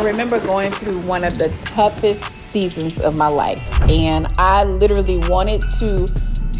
I remember going through one of the toughest seasons of my life, and I literally wanted to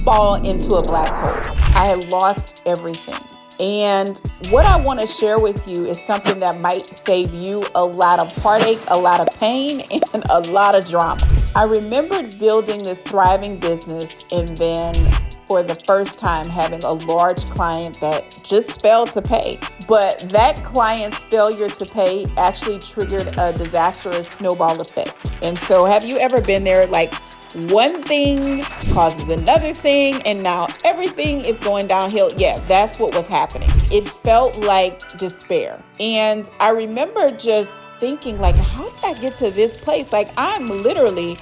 fall into a black hole. I had lost everything. And what I want to share with you is something that might save you a lot of heartache, a lot of pain, and a lot of drama. I remembered building this thriving business and then for the first time having a large client that just failed to pay. But that client's failure to pay actually triggered a disastrous snowball effect. And so have you ever been there, like one thing causes another thing and now everything is going downhill? Yeah, that's what was happening. It felt like despair. And I remember just thinking, like, how did I get to this place? Like, I'm literally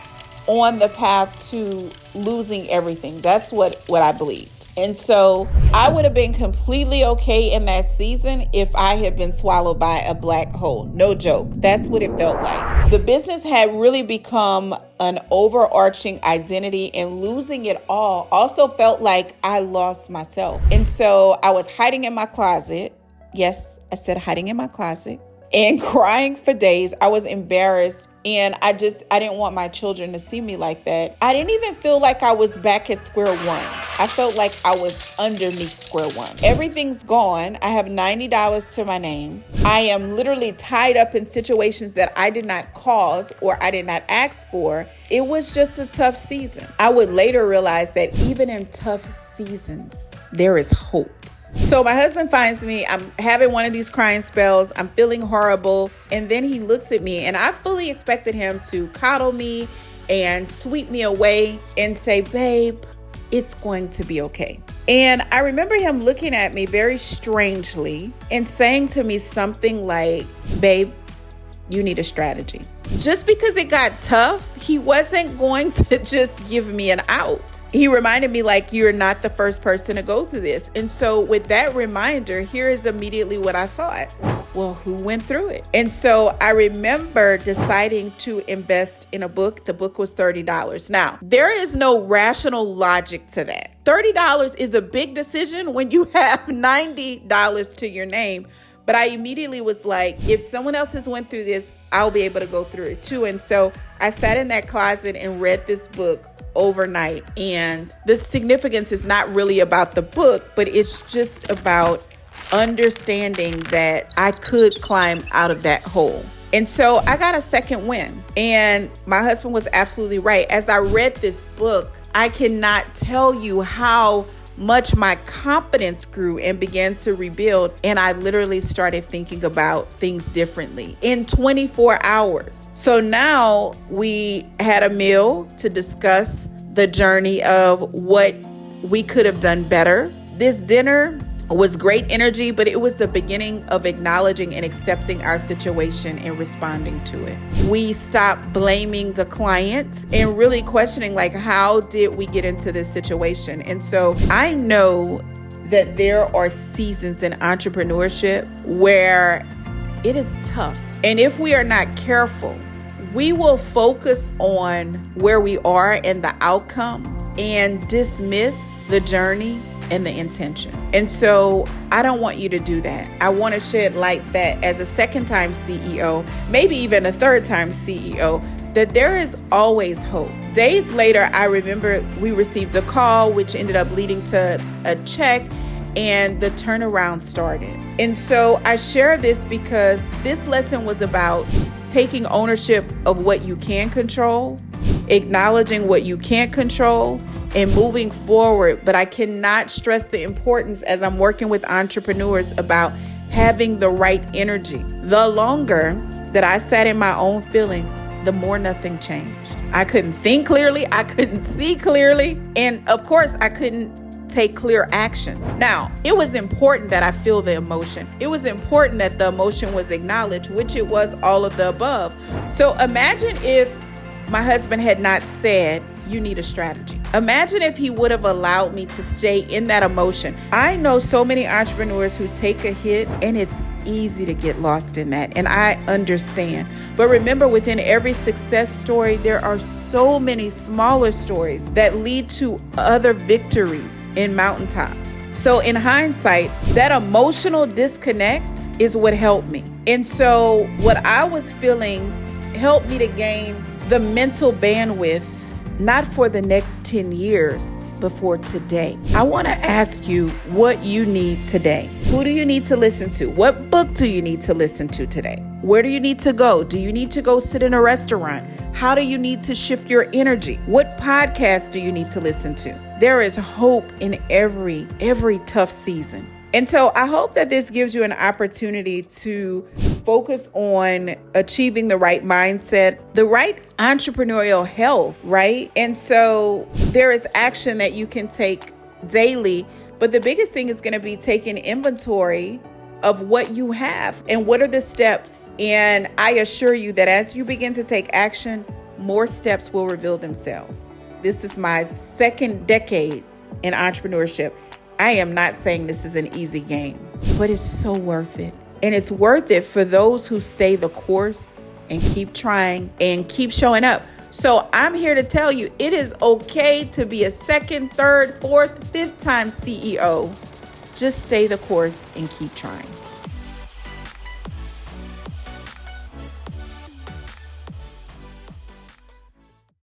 on the path to losing everything. That's what I believed. And so I would have been completely okay in that season if I had been swallowed by a black hole. No joke. That's what it felt like. The business had really become an overarching identity, and losing it all also felt like I lost myself. And so I was hiding in my closet. Yes, I said hiding in my closet and crying for days. I was embarrassed. And I didn't want my children to see me like that. I didn't even feel like I was back at square one. I felt like I was underneath square one. Everything's gone. I have $90 to my name. I am literally tied up in situations that I did not cause or I did not ask for. It was just a tough season. I would later realize that even in tough seasons, there is hope. So my husband finds me, I'm having one of these crying spells, I'm feeling horrible, and then he looks at me, and I fully expected him to coddle me and sweep me away and say, babe, it's going to be okay. And I remember him looking at me very strangely and saying to me something like, babe, you need a strategy. Just because it got tough, he wasn't going to just give me an out. He reminded me, like, you're not the first person to go through this. And so with that reminder, here is immediately what I thought. Well, who went through it? And so I remember deciding to invest in a book. The book was $30. Now, there is no rational logic to that. $30 is a big decision when you have $90 to your name. But I immediately was like, if someone else has went through this, I'll be able to go through it too. And so I sat in that closet and read this book overnight. And the significance is not really about the book, but it's just about understanding that I could climb out of that hole. And so I got a second win. And my husband was absolutely right. As I read this book, I cannot tell you how much my confidence grew and began to rebuild. And I literally started thinking about things differently in 24 hours. So now we had a meal to discuss the journey of what we could have done better. This dinner was great energy, but it was the beginning of acknowledging and accepting our situation and responding to it. We stopped blaming the client and really questioning, like, how did we get into this situation? And so I know that there are seasons in entrepreneurship where it is tough. And if we are not careful, we will focus on where we are and the outcome and dismiss the journey and the intention. And so I don't want you to do that. I want to shed light that as a second-time CEO, maybe even a third-time CEO, that there is always hope. Days later, I remember we received a call, which ended up leading to a check, and the turnaround started. And so I share this because this lesson was about taking ownership of what you can control, acknowledging what you can't control, and moving forward. But I cannot stress the importance, as I'm working with entrepreneurs, about having the right energy. The longer that I sat in my own feelings, the more nothing changed. I couldn't think clearly. I couldn't see clearly. And of course, I couldn't take clear action. Now, it was important that I feel the emotion. It was important that the emotion was acknowledged, which it was all of the above. So imagine if my husband had not said, you need a strategy. Imagine if he would have allowed me to stay in that emotion. I know so many entrepreneurs who take a hit, and it's easy to get lost in that. And I understand. But remember, within every success story, there are so many smaller stories that lead to other victories in mountaintops. So in hindsight, that emotional disconnect is what helped me. And so what I was feeling helped me to gain the mental bandwidth, not for the next 10 years, but for today. I want to ask you what you need today. Who do you need to listen to? What book do you need to listen to today? Where do you need to go? Do you need to go sit in a restaurant? How do you need to shift your energy? What podcast do you need to listen to? There is hope in every tough season. And so I hope that this gives you an opportunity to focus on achieving the right mindset, the right entrepreneurial health, right? And so there is action that you can take daily, but the biggest thing is going to be taking inventory of what you have and what are the steps. And I assure you that as you begin to take action, more steps will reveal themselves. This is my second decade in entrepreneurship. I am not saying this is an easy game, but it's so worth it. And it's worth it for those who stay the course and keep trying and keep showing up. So I'm here to tell you, it is okay to be a second, third, fourth, fifth time CEO. Just stay the course and keep trying.